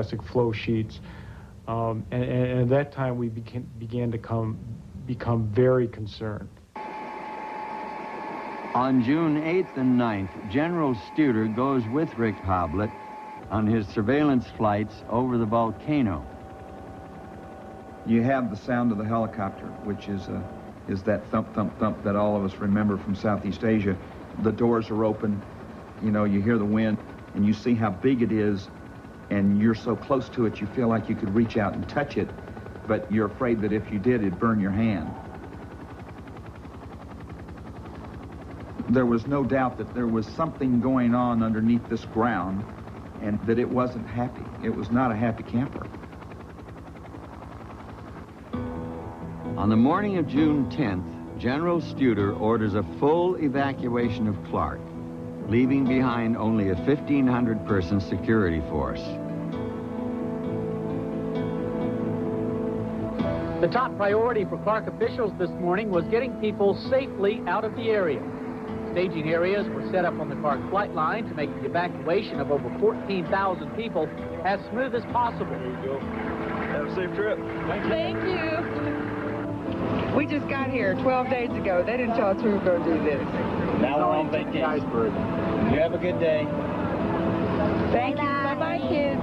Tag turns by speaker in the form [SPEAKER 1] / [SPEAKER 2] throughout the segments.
[SPEAKER 1] plastic flow sheets. And at that time, we began to become very concerned.
[SPEAKER 2] On June 8th and 9th, General Studer goes with Rick Hoblet on his surveillance flights over the volcano.
[SPEAKER 3] You have the sound of the helicopter, which is that thump, thump, thump that all of us remember from Southeast Asia. The doors are open, you know, you hear the wind, and you see how big it is, and you're so close to it, you feel like you could reach out and touch it, but you're afraid that if you did, it'd burn your hand. There was no doubt that there was something going on underneath this ground, and that it wasn't happy. It was not a happy camper.
[SPEAKER 2] On the morning of June 10th, General Studer orders a full evacuation of Clark, leaving behind only a 1,500-person security force.
[SPEAKER 4] The top priority for Clark officials this morning was getting people safely out of the area. Staging areas were set up on the Clark flight line to make the evacuation of over 14,000 people as smooth as possible.
[SPEAKER 5] There you go. Have a safe trip.
[SPEAKER 6] Thank you. We just got here 12 days ago. They didn't tell us we were going to do this.
[SPEAKER 5] Now we're on vacation. You have a good day.
[SPEAKER 6] Thank you. Bye-bye, kids.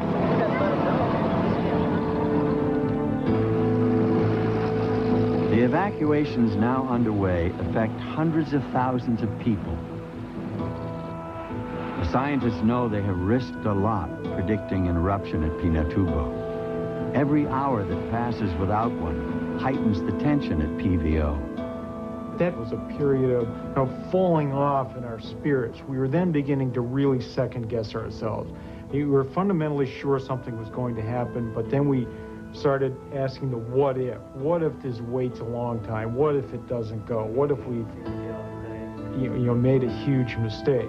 [SPEAKER 2] The evacuations now underway affect hundreds of thousands of people. The scientists know they have risked a lot predicting an eruption at Pinatubo. Every hour that passes without one heightens the tension at PVO.
[SPEAKER 1] That was a period of falling off in our spirits. We were then beginning to really second-guess ourselves. We were fundamentally sure something was going to happen, but then we started asking the what if. What if this waits a long time? What if it doesn't go? What if we've made a huge mistake?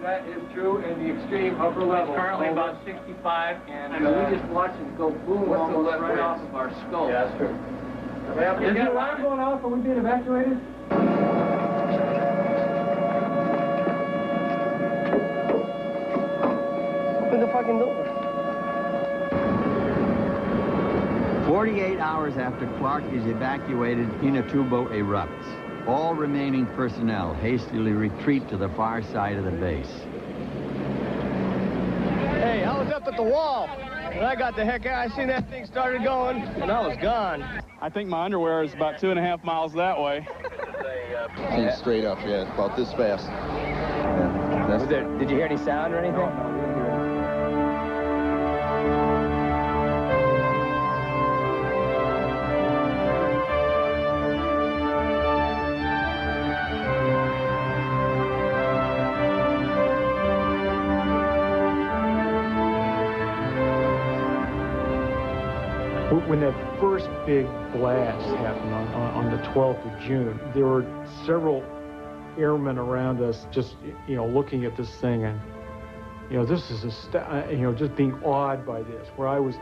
[SPEAKER 7] That is true in the extreme upper level.
[SPEAKER 4] It's currently about 65, and
[SPEAKER 7] we just watched it go boom almost right off of our skull.
[SPEAKER 4] Yeah, that's true.
[SPEAKER 7] Is the alarm going off? Are we being evacuated?
[SPEAKER 6] Open the fucking door.
[SPEAKER 2] 48 hours after Clark is evacuated, Pinatubo erupts. All remaining personnel hastily retreat to the far side of the base.
[SPEAKER 5] Hey, I was up at the wall. When I got the heck out, I seen that thing started going, and I was gone.
[SPEAKER 8] I think my underwear is about 2.5 miles that way.
[SPEAKER 9] Came straight up, yeah, about this fast. Yeah,
[SPEAKER 5] Did you hear any sound or anything?
[SPEAKER 1] When that first big blast happened on the 12th of June, there were several airmen around us just, looking at this thing and, this is just being awed by this, where I was,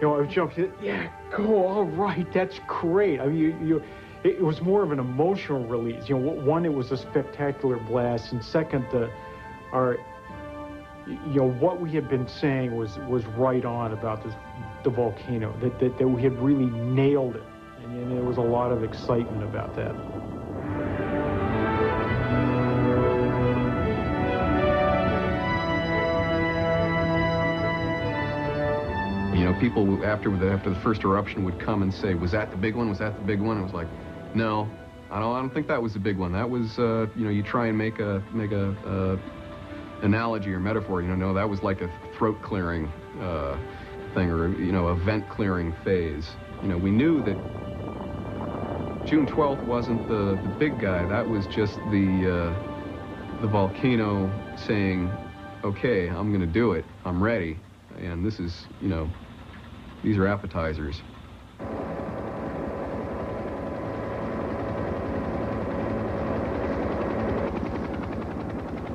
[SPEAKER 1] I was jumping, yeah, go, all right, that's great. I mean, it was more of an emotional release. One, it was a spectacular blast, and second, what we had been saying was right on about the volcano, that we had really nailed it, and there was a lot of excitement about that.
[SPEAKER 10] People after the first eruption would come and say, "Was that the big one? Was that the big one?" I was like, "No, I don't think that was the big one. That was, you try and make a analogy or metaphor. No, that was like a throat clearing thing, or a vent clearing phase. We knew that June 12th wasn't the big guy. That was just the volcano saying, okay, I'm going to do it. I'm ready. And this is, these are appetizers."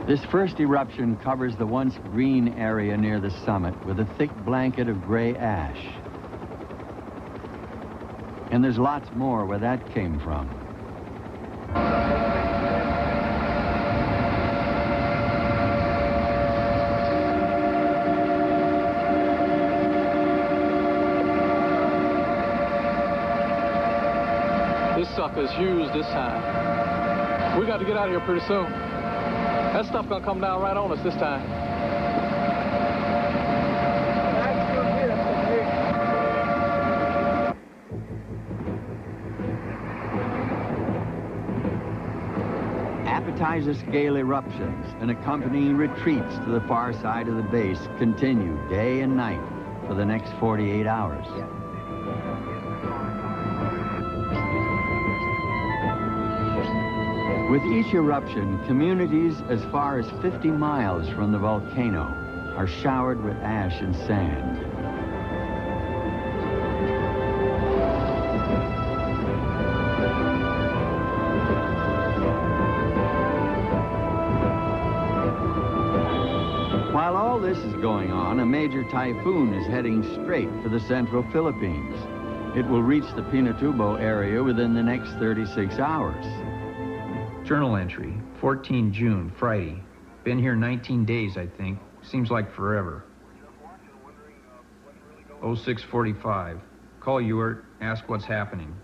[SPEAKER 2] This first eruption covers the once green area near the summit with a thick blanket of gray ash. And there's lots more where that came from.
[SPEAKER 11] This sucker's huge this time. We got to get out of here pretty soon. That stuff gonna come down right on us this time.
[SPEAKER 2] Appetizer-scale eruptions and accompanying retreats to the far side of the base continue day and night for the next 48 hours. With each eruption, communities as far as 50 miles from the volcano are showered with ash and sand. While all this is going on, a major typhoon is heading straight for the central Philippines. It will reach the Pinatubo area within the next 36 hours.
[SPEAKER 12] Journal entry, 14 June, Friday. Been here 19 days, I think. Seems like forever. 0645. Call Ewart, ask what's happening.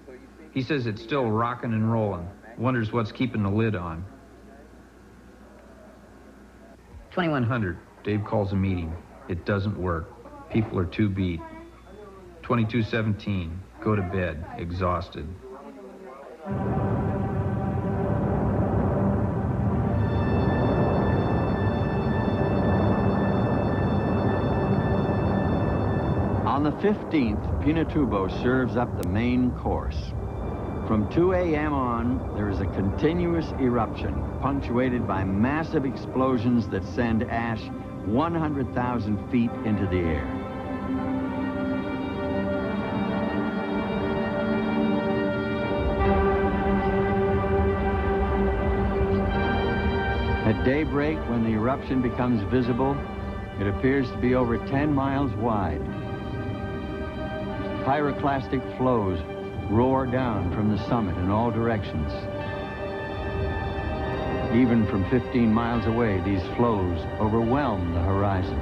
[SPEAKER 12] He says it's still rocking and rolling. Wonders what's keeping the lid on. 2100. Dave calls a meeting. It doesn't work. People are too beat. 2217. Go to bed, exhausted.
[SPEAKER 2] On the 15th, Pinatubo serves up the main course. From 2 a.m. on, there is a continuous eruption, punctuated by massive explosions that send ash 100,000 feet into the air. At daybreak, when the eruption becomes visible, it appears to be over 10 miles wide. Pyroclastic flows roar down from the summit in all directions. Even from 15 miles away, these flows overwhelm the horizon.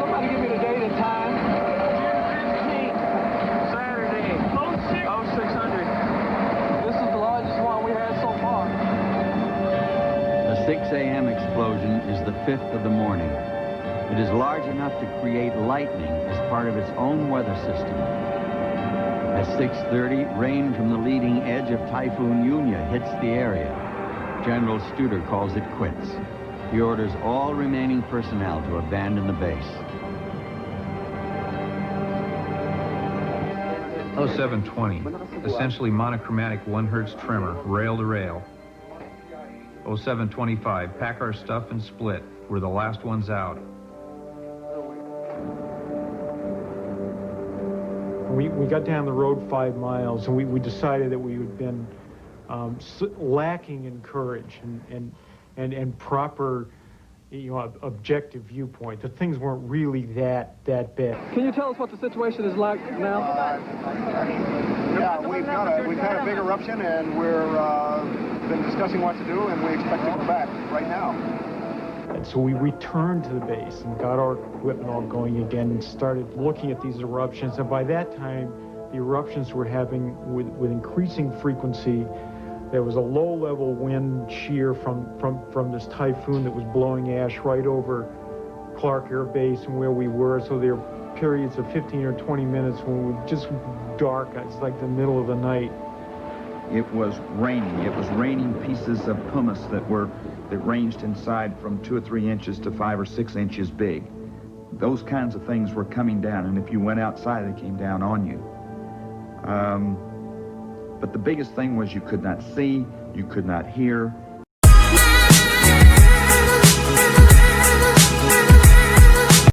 [SPEAKER 11] Somebody give me the date and time. Saturday. 0600. This is the largest one we had so far.
[SPEAKER 2] The 6 a.m. explosion is the 5th of the morning. It is large enough to create lightning as part of its own weather system. At 6:30, rain from the leading edge of Typhoon Yunya hits the area. General Studer calls it quits. He orders all remaining personnel to abandon the base.
[SPEAKER 12] 0720. Essentially monochromatic 1 Hz tremor, rail to rail. 0725. Pack our stuff and split. We're the last ones out.
[SPEAKER 1] We got down the road 5 miles, and we decided that we had been lacking in courage and proper, objective viewpoint. That things weren't really that bad.
[SPEAKER 11] Can you tell us what the situation is like now?
[SPEAKER 13] Yeah, we've had a big eruption, and we're been discussing what to do, and we expect to go back right now.
[SPEAKER 1] And so we returned to the base and got our equipment all going again and started looking at these eruptions. And by that time, the eruptions were having, with increasing frequency, there was a low-level wind shear from this typhoon that was blowing ash right over Clark Air Base and where we were. So there were periods of 15 or 20 minutes when it was just dark. It's like the middle of the night.
[SPEAKER 3] It was raining. It was raining pieces of pumice that ranged inside from 2 or 3 inches to 5 or 6 inches big. Those kinds of things were coming down, and if you went outside, they came down on you. But the biggest thing was you could not see, you could not hear,